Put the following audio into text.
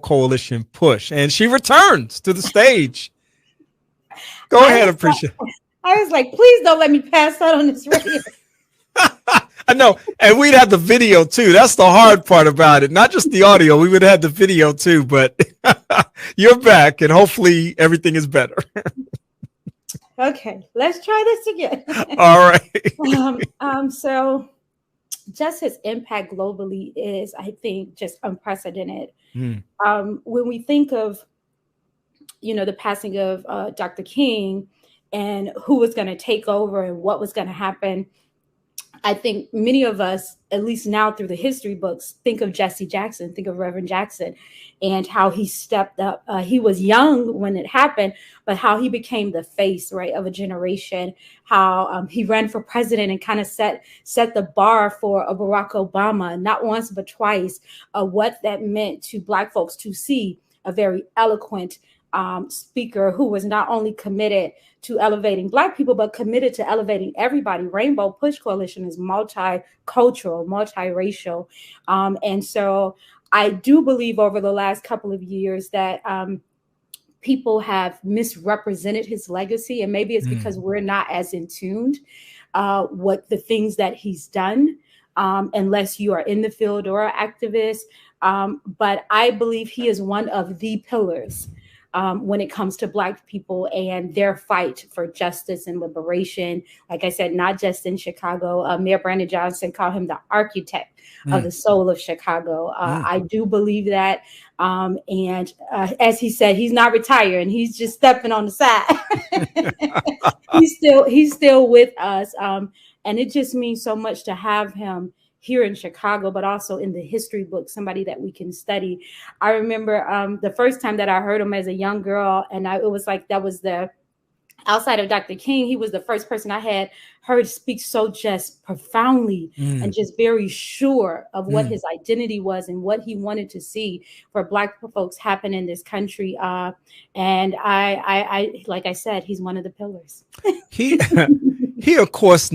Coalition push, and she returns to the stage. Go ahead, Appreciate. I was like, please don't let me pass out on this radio. I know, and we'd have the video too. That's the hard part about it. Not just the audio, we would have the video too, but you're back and hopefully everything is better. Okay, let's try this again. All right. So just his impact globally is, I think, just unprecedented. When we think of, the passing of Dr. King and who was going to take over and what was going to happen, I think many of us, at least now through the history books, think of Jesse Jackson, think of Reverend Jackson, and how he stepped up. He was young when it happened, but how he became the face, right, of a generation. How he ran for president and kind of set the bar for a Barack Obama, not once but twice. What that meant to Black folks to see a very eloquent speaker who was not only committed to elevating Black people, but committed to elevating everybody. Rainbow Push Coalition is multicultural, multiracial. And so I do believe over the last couple of years that people have misrepresented his legacy. And maybe it's because we're not as in tuned what the things that he's done, unless you are in the field or an activist. But I believe he is one of the pillars when it comes to Black people and their fight for justice and liberation. Like I said, not just in Chicago. Mayor Brandon Johnson called him the architect of the soul of Chicago. I do believe that. And as he said, he's not retiring. He's just stepping on the side. He's still with us. And it just means so much to have him here in Chicago, but also in the history book, somebody that we can study. I remember the first time that I heard him as a young girl, and it was like, that was outside of Dr. King, he was the first person I had heard speak so just profoundly and just very sure of what his identity was and what he wanted to see for Black folks happen in this country. And I like I said, he's one of the pillars. He of course,